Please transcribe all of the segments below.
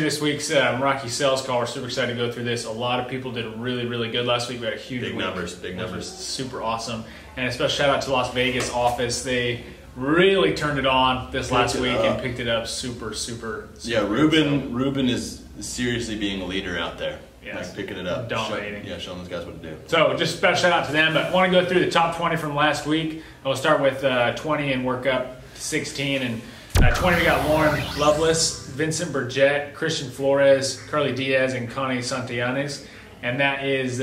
this week's Meraki Sales Call. We're super excited to go through this. A lot of people did really, really good last week. We had a huge big week. Big numbers. Super awesome. And a special shout out to Las Vegas office. They really turned it on this last week and picked it up super. Yeah, Ruben is seriously being a leader out there. Yes. Like picking it up. Dominating. Showing those guys what to do. So just special shout out to them. But I want to go through the top 20 from last week. We'll start with 20 and work up to 16. And 20, we got Lauren Lovelace, Vincent Burgett, Christian Flores, Carly Diaz, and Connie Santillanes. And that is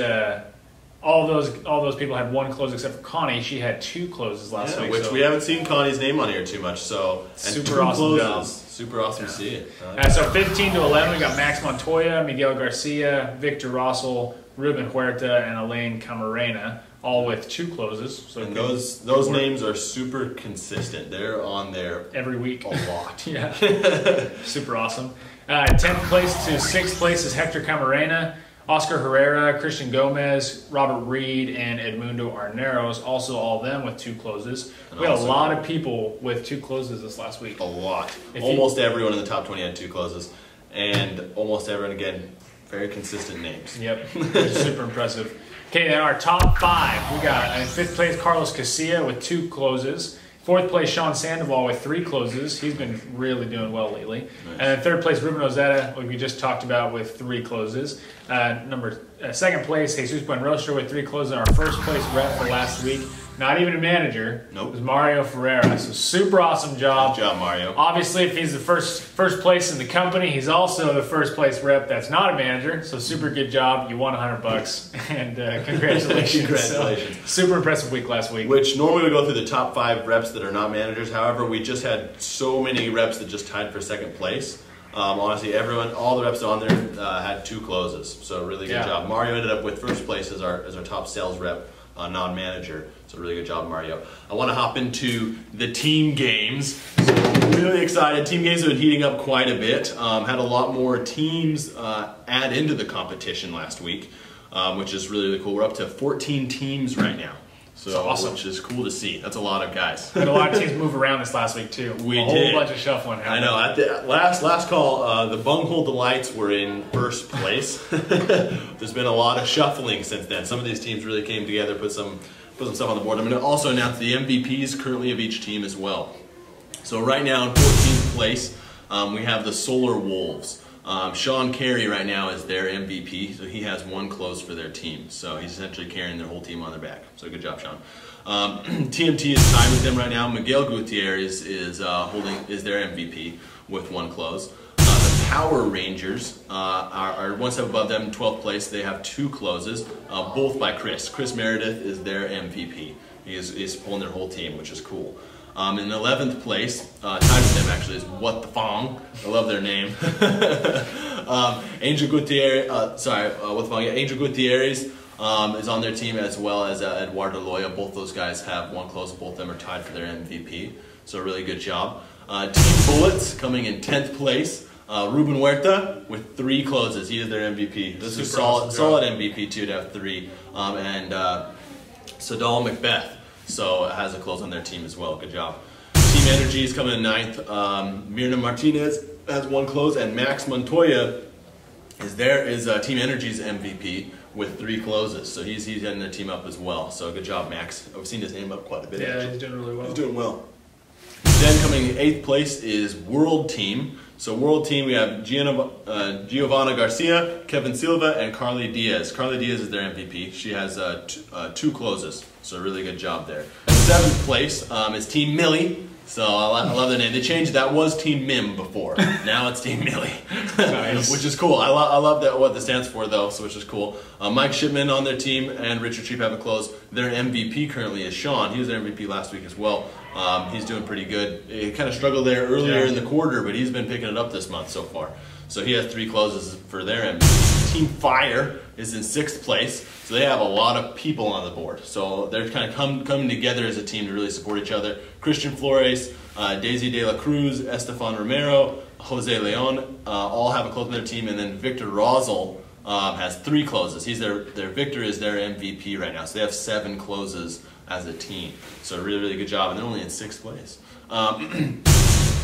all those people had one close except for Connie. She had 2 closes last week. Which we haven't seen Connie's name on here too much. So super awesome job. Super awesome to see it. So 15 to 11, we got Max Montoya, Miguel Garcia, Victor Russell, Ruben Huerta, and Elaine Camarena, all with 2 closes. So and those names are super consistent. They're on there every week. A lot. Yeah. Super awesome. 10th place to 6th place is Hector Camarena, Oscar Herrera, Christian Gomez, Robert Reed, and Edmundo Arneros, also all of them with 2 closes. And we had a lot of people with 2 closes this last week. A lot. Almost everyone in the top 20 had 2 closes. And almost everyone, again, very consistent names. Yep. Super impressive. Okay, then our top 5. We got in 5th place Carlos Casilla with 2 closes. 4th place Sean Sandoval with 3 closes. He's been really doing well lately. Nice. And then 3rd place Ruben Rosetta, like we just talked about, with 3 closes. 2nd place Jesus Buenrostro with 3 closes. And our 1st place rep for last week, not even a manager, Nope. was Mario Ferreira. So super awesome job. Good job, Mario. Obviously, if he's the first place in the company, he's also the 1st place rep that's not a manager. So super good job. You won $100, and congratulations. Congratulations. So, super impressive week last week. Which normally we go through the top 5 reps that are not managers. However, we just had so many reps that just tied for 2nd place. Honestly, all the reps on there had 2 closes. So really good job. Mario ended up with 1st place as our top sales rep, non-manager. So really good job, Mario. I want to hop into the team games. So really excited. Team games have been heating up quite a bit. Had a lot more teams add into the competition last week, which is really, really cool. We're up to 14 teams right now. So awesome. Which is cool to see. That's a lot of guys. And a lot of teams move around this last week too. We did. A whole bunch of shuffling happened. I know. At the last call, the Bunghole Delights were in 1st place. There's been a lot of shuffling since then. Some of these teams really came together, put some stuff on the board. I'm going to also announce the MVPs currently of each team as well. So right now in 14th place, we have the Solar Wolves. Sean Carey right now is their MVP, so he has 1 close for their team. So he's essentially carrying their whole team on their back. So good job, Sean. TMT is tied with them right now. Miguel Gutierrez is their MVP with 1 close. The Power Rangers are 1 step above them in 12th place. They have 2 closes, both by Chris. Chris Meredith is their MVP. He's pulling their whole team, which is cool. In 11th place, tied with them actually, is What the Fong. I love their name. Angel Gutierrez, Angel Gutierrez is on their team, as well as Eduardo Loya. Both those guys have 1 close. Both of them are tied for their MVP. So really good job. Team Bullets coming in 10th place. Ruben Huerta with 3 closes. He is their MVP. This is solid MVP too to have 3. And Sadal Macbeth. So it has a close on their team as well. Good job. Team Energy is coming in 9th. Mirna Martinez has 1 close, and Max Montoya is Team Energy's MVP with 3 closes. So he's getting their team up as well. So good job, Max. I've seen his name up quite a bit. Yeah, he's doing really well. He's doing well. Then coming in 8th place is World Team. So World Team, we have Giovanna Garcia, Kevin Silva, and Carly Diaz. Carly Diaz is their MVP. She has 2 closes, so really good job there. In 7th place is Team Millie. So I love the name. They changed that. Was Team Mim before. Now it's Team Millie. Nice. Which is cool. I love that what that stands for though, so which is cool. Mike Shipman on their team and Richard Streep have a close. Their MVP currently is Sean. He was their MVP last week as well. He's doing pretty good. He kind of struggled there earlier in the quarter, but he's been picking it up this month so far. So he has 3 closes for their MVP. Team Fire is in 6th place, so they have a lot of people on the board. So they're kind of coming together as a team to really support each other. Christian Flores, Daisy De La Cruz, Estefan Romero, Jose Leon, all have a close on their team, and then Victor Rosal has 3 closes. He's their Victor is their MVP right now, so they have 7 closes as a team. So really, really good job, and they're only in 6th place.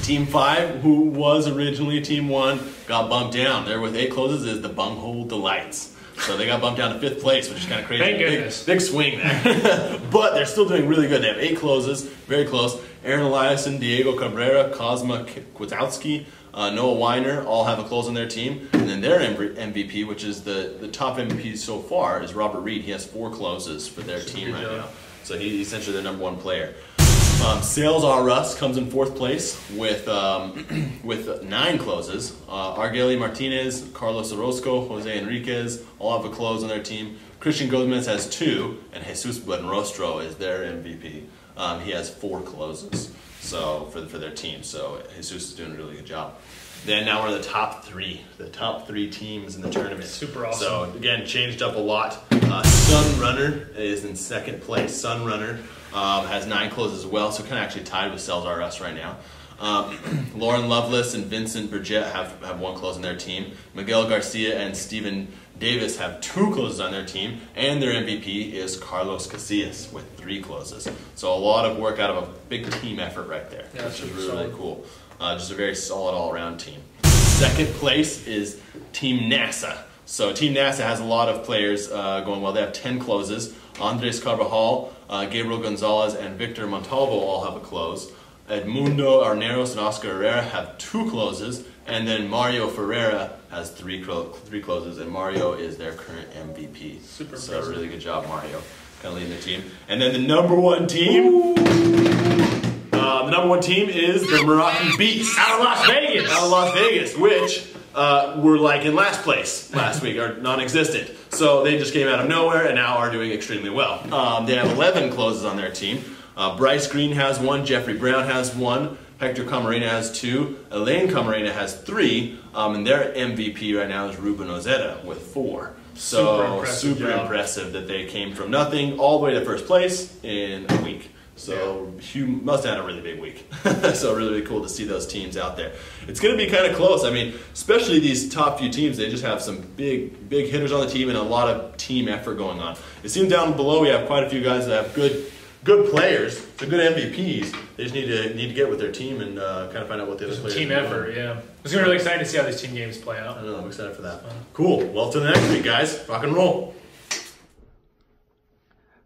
Team 5, who was originally Team 1, got bumped down. There with 8 closes is the Bunghole Delights. So they got bumped down to 5th place, which is kind of crazy. Thank goodness. Big swing there. But they're still doing really good. They have 8 closes, very close. Aaron Eliason, Diego Cabrera, Cosma Kwiatkowski, Noah Weiner all have a close on their team. And then their MVP, which is the top MVP so far, is Robert Reed. He has 4 closes for their team right now. So he's essentially their #1 player. Sales R Us comes in 4th place with 9 closes. Argeli Martinez, Carlos Orozco, Jose Enriquez all have a close on their team. Christian Gomez has 2, and Jesus Buenrostro is their MVP. He has 4 closes for their team. So Jesus is doing a really good job. Then now we're the top 3. The top 3 teams in the tournament. Super awesome. So again, changed up a lot. Sun Runner is in 2nd place. Sun Runner has 9 closes as well, so kind of actually tied with Sales R Us right now. Lauren Lovelace and Vincent Burgett have 1 close on their team. Miguel Garcia and Stephen Davis have 2 closes on their team, and their MVP is Carlos Casillas with 3 closes. So a lot of work out of a big team effort right there, which is really cool. Just a very solid all-around team. 2nd place is Team NASA. So Team NASA has a lot of players going well. They have 10 closes. Andres Carvajal, Gabriel Gonzalez, and Victor Montalvo all have a close. Edmundo Arneros and Oscar Herrera have 2 closes. And then Mario Ferreira has 3 closes, and Mario is their current MVP. Super so impressive. Really good job, Mario, kind of leading the team. And then the #1 team, the #1 team is the Meraki Beast Out of Las Vegas. Out of Las Vegas, which were like in last place last week, or non-existent. So they just came out of nowhere and now are doing extremely well. They have 11 closes on their team. Bryce Green has 1, Jeffrey Brown has 1, Hector Camarena has 2, Elaine Camarena has 3, and their MVP right now is Ruben Ozeta with 4. So super impressive that they came from nothing all the way to 1st place in a week. So Hugh must have had a really big week. So really cool to see those teams out there. It's going to be kind of close. I mean, especially these top few teams, they just have some big hitters on the team and a lot of team effort going on. It seems down below we have quite a few guys that have good players, so good MVPs. They just need to get with their team and kind of find out what the other players team are doing. effort, yeah. It's going to be really exciting to see how these team games play out. I know, I'm excited for that. Cool. Well, till the next week, guys. Rock and roll.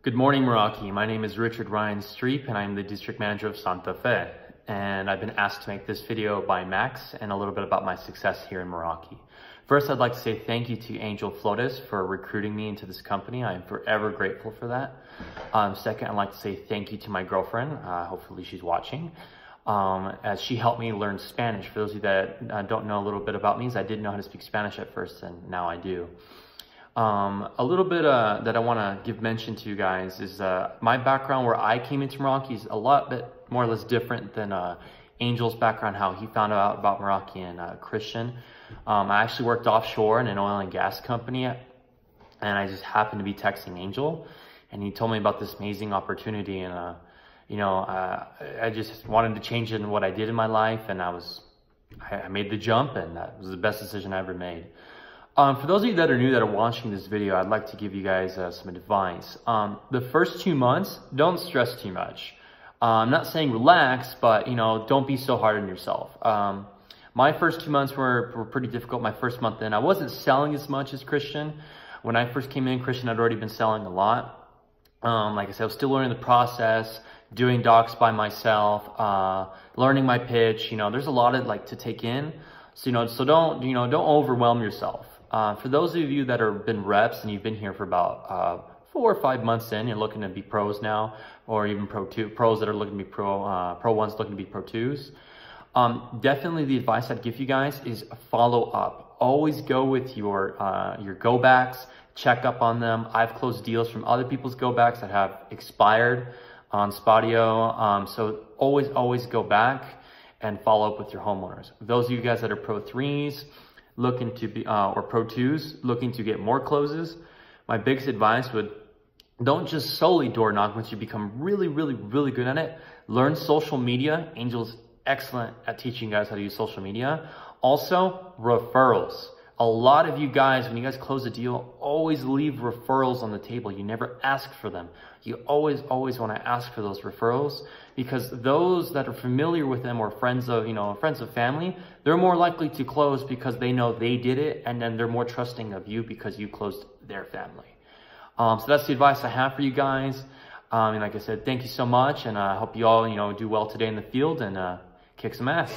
Good morning, Meraki. My name is Richard Streep, and I'm the District Manager of Santa Fe. And I've been asked to make this video by Max and a little bit about my success here in Meraki. First, I'd like to say thank you to Angel Flores for recruiting me into this company. I am forever grateful for that. Second, I'd like to say thank you to my girlfriend. Hopefully she's watching. As she helped me learn Spanish. For those of you that don't know a little bit about me, I didn't know how to speak Spanish at first, and now I do. A little bit that I want to give mention to you guys is my background where I came into Meraki is a lot bit more or less different than Angel's background, how he found out about Meraki and Christian. I actually worked offshore in an oil and gas company, and I just happened to be texting Angel, and he told me about this amazing opportunity, and I just wanted to change it in what I did in my life, and I made the jump, and that was the best decision I ever made. For those of you that are new that are watching this video, I'd like to give you guys some advice. The first 2 months, don't stress too much. I'm not saying relax, but don't be so hard on yourself. My first 2 months were pretty difficult. My first month in, I wasn't selling as much as Christian. When I first came in, Christian had already been selling a lot. Like I said, I was still learning the process, doing docs by myself, learning my pitch. There's a lot of to take in. So don't overwhelm yourself. For those of you that have been reps and you've been here for about 4 or 5 months in, you're looking to be pros now, or even pros that are looking to be pro 1s looking to be pro 2s. Definitely the advice I'd give you guys is follow up. Always go with your go backs, check up on them. I've closed deals from other people's go backs that have expired on Spadio. So always go back and follow up with your homeowners. Those of you guys that are pro 3s looking to be, or pro 2s looking to get more closes, my biggest advice would, don't just solely door knock. Once you become really good at it, learn social media. Angel's excellent at teaching you guys how to use social media. Also, referrals. A lot of you guys, when you guys close a deal, always leave referrals on the table. You never ask for them. You always want to ask for those referrals, because those that are familiar with them or friends of, friends of family, they're more likely to close because they know they did it, and then they're more trusting of you because you closed their family. So that's the advice I have for you guys. And like I said, thank you so much, and I hope you all, do well today in the field and kick some ass.